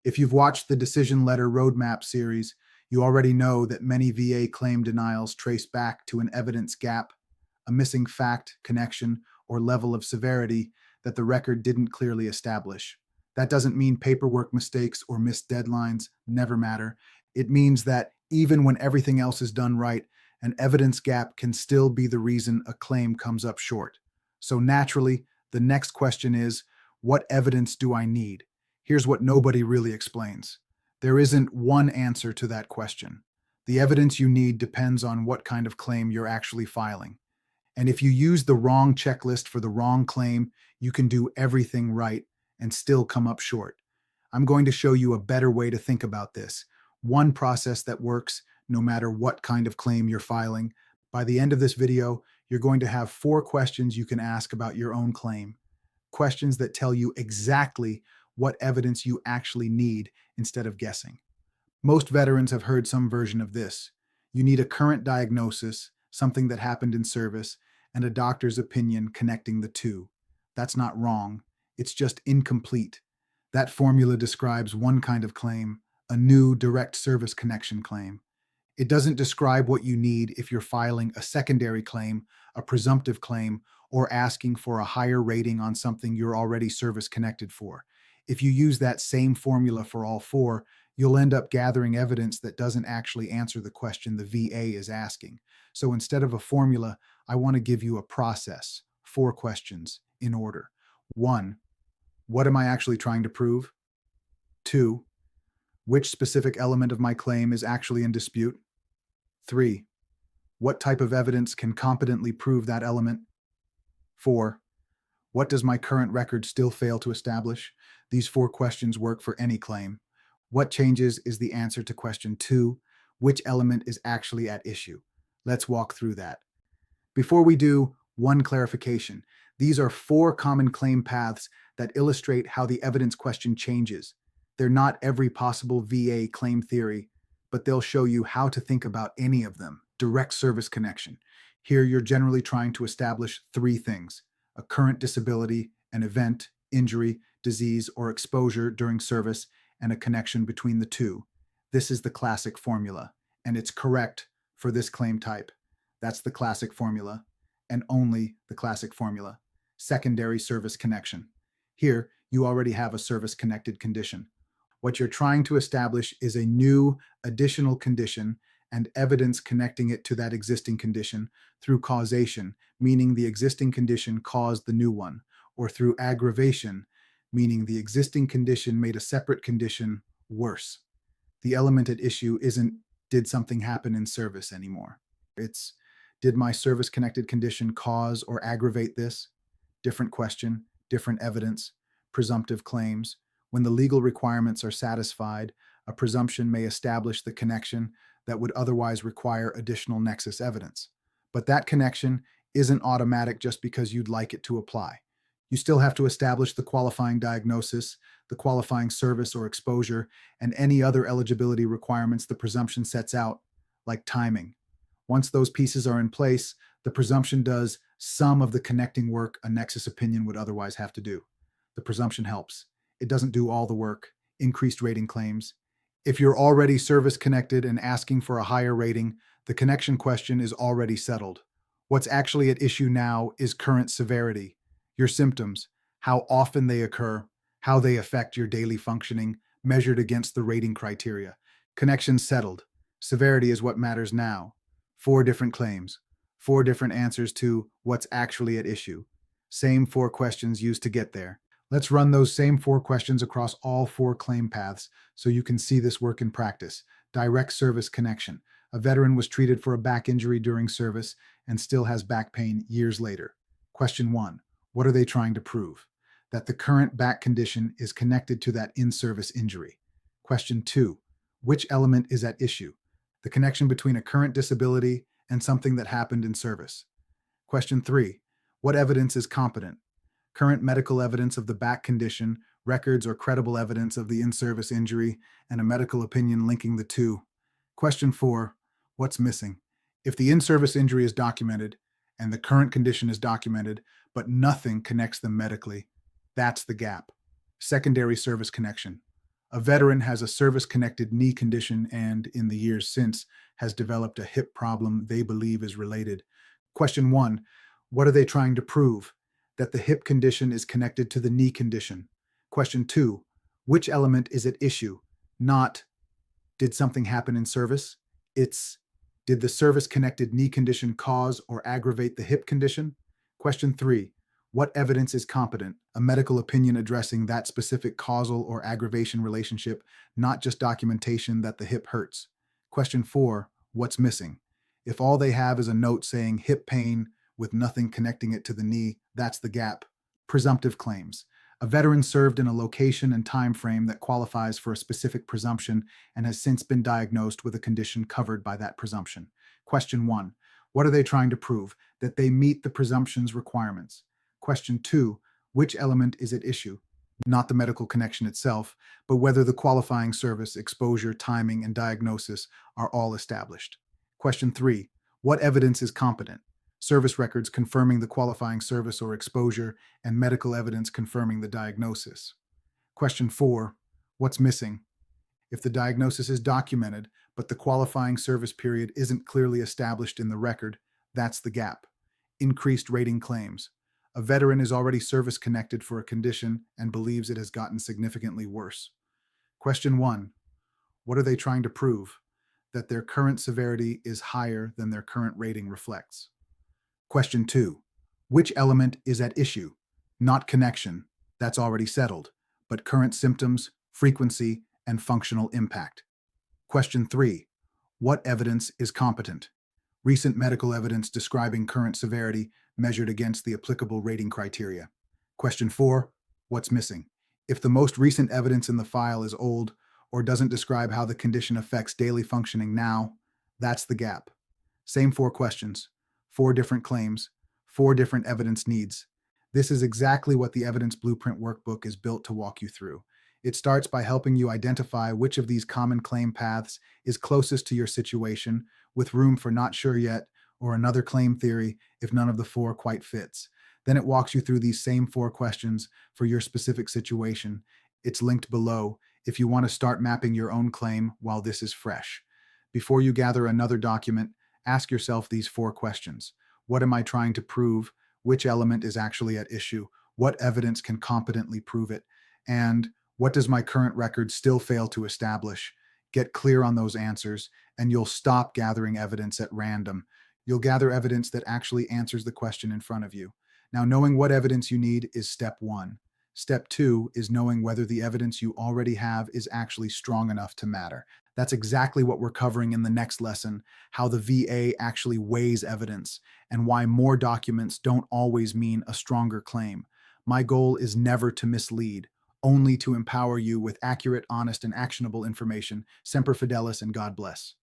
If you've watched the Decision Letter Roadmap series, you already know that many VA claim denials trace back to an evidence gap, a missing fact, connection, or level of severity that the record didn't clearly establish. That doesn't mean paperwork mistakes or missed deadlines never matter. It means that even when everything else is done right, an evidence gap can still be the reason a claim comes up short. So naturally, the next question is, what evidence do I need? Here's what nobody really explains. There isn't one answer to that question. The evidence you need depends on what kind of claim you're actually filing. And if you use the wrong checklist for the wrong claim, you can do everything right and still come up short. I'm going to show you a better way to think about this. One process that works no matter what kind of claim you're filing. By the end of this video, you're going to have 4 questions you can ask about your own claim. Questions that tell you exactly what evidence you actually need instead of guessing. Most veterans have heard some version of this. You need a current diagnosis, something that happened in service, and a doctor's opinion connecting the two. That's not wrong. It's just incomplete. That formula describes one kind of claim, a new direct service connection claim. It doesn't describe what you need if you're filing a secondary claim, a presumptive claim, or asking for a higher rating on something you're already service connected for. If you use that same formula for all 4, you'll end up gathering evidence that doesn't actually answer the question the VA is asking. So instead of a formula, I want to give you a process, 4 questions in order. 1, what am I actually trying to prove? 2, which specific element of my claim is actually in dispute? 3, what type of evidence can competently prove that element? 4, what does my current record still fail to establish? These 4 questions work for any claim. What changes is the answer to question 2, which element is actually at issue? Let's walk through that. Before we do, one clarification. These are 4 common claim paths that illustrate how the evidence question changes. They're not every possible VA claim theory, but they'll show you how to think about any of them. Direct service connection. Here you're generally trying to establish 3 things: a current disability, an event, injury, disease, or exposure during service, and a connection between the two. This is the classic formula, and it's correct for this claim type. That's the classic formula, and only the classic formula. Secondary service connection. Here, you already have a service-connected condition. What you're trying to establish is a new, additional condition and evidence connecting it to that existing condition through causation, meaning the existing condition caused the new one, or through aggravation, meaning the existing condition made a separate condition worse. The element at issue isn't, did something happen in service anymore? It's, did my service-connected condition cause or aggravate this? Different question, different evidence, presumptive claims. When the legal requirements are satisfied, a presumption may establish the connection that would otherwise require additional nexus evidence. But that connection isn't automatic just because you'd like it to apply. You still have to establish the qualifying diagnosis, the qualifying service or exposure, and any other eligibility requirements the presumption sets out, like timing. Once those pieces are in place, the presumption does some of the connecting work a nexus opinion would otherwise have to do. The presumption helps. It doesn't do all the work. Increased rating claims. If you're already service connected and asking for a higher rating, the connection question is already settled. What's actually at issue now is current severity, your symptoms, how often they occur, how they affect your daily functioning, measured against the rating criteria. Connection settled. Severity is what matters now. 4 different claims, 4 different answers to what's actually at issue. Same 4 questions used to get there. Let's run those same 4 questions across all 4 claim paths so you can see this work in practice. Direct service connection. A veteran was treated for a back injury during service and still has back pain years later. Question 1. What are they trying to prove? That the current back condition is connected to that in-service injury. Question 2. Which element is at issue? The connection between a current disability and something that happened in service. Question 3. What evidence is competent? Current medical evidence of the back condition, records or credible evidence of the in-service injury, and a medical opinion linking the two. Question 4. What's missing? If the in-service injury is documented and the current condition is documented, but nothing connects them medically, that's the gap. Secondary service connection. A veteran has a service-connected knee condition and, in the years since, has developed a hip problem they believe is related. Question 1. What are they trying to prove? That the hip condition is connected to the knee condition. Question 2. Which element is at issue? Not, did something happen in service? It's, did the service-connected knee condition cause or aggravate the hip condition? Question 3. What evidence is competent? A medical opinion addressing that specific causal or aggravation relationship, not just documentation that the hip hurts. Question 4. What's missing? If all they have is a note saying hip pain with nothing connecting it to the knee, that's the gap. Presumptive claims. A veteran served in a location and time frame that qualifies for a specific presumption and has since been diagnosed with a condition covered by that presumption. Question 1. What are they trying to prove? That they meet the presumption's requirements. Question 2. Which element is at issue? Not the medical connection itself, but whether the qualifying service, exposure, timing, and diagnosis are all established. Question 3. What evidence is competent? Service records confirming the qualifying service or exposure, and medical evidence confirming the diagnosis. Question 4. What's missing? If the diagnosis is documented, but the qualifying service period isn't clearly established in the record, that's the gap. Increased rating claims. A veteran is already service-connected for a condition and believes it has gotten significantly worse. Question 1. What are they trying to prove? That their current severity is higher than their current rating reflects. Question 2. Which element is at issue? Not connection, that's already settled, but current symptoms, frequency, and functional impact. Question 3. What evidence is competent? Recent medical evidence describing current severity measured against the applicable rating criteria. Question 4. What's missing? If the most recent evidence in the file is old or doesn't describe how the condition affects daily functioning now, that's the gap. Same 4 questions. 4 different claims, 4 different evidence needs. This is exactly what the Evidence Blueprint Workbook is built to walk you through. It starts by helping you identify which of these common claim paths is closest to your situation, with room for not sure yet or another claim theory if none of the 4 quite fits. Then it walks you through these same 4 questions for your specific situation. It's linked below if you want to start mapping your own claim while this is fresh. Before you gather another document, ask yourself these 4 questions. What am I trying to prove? Which element is actually at issue? What evidence can competently prove it? And what does my current record still fail to establish? Get clear on those answers, and you'll stop gathering evidence at random. You'll gather evidence that actually answers the question in front of you. Now, knowing what evidence you need is step 1. Step 2 is knowing whether the evidence you already have is actually strong enough to matter. That's exactly what we're covering in the next lesson, how the VA actually weighs evidence and why more documents don't always mean a stronger claim. My goal is never to mislead, only to empower you with accurate, honest, and actionable information. Semper Fidelis, and God bless.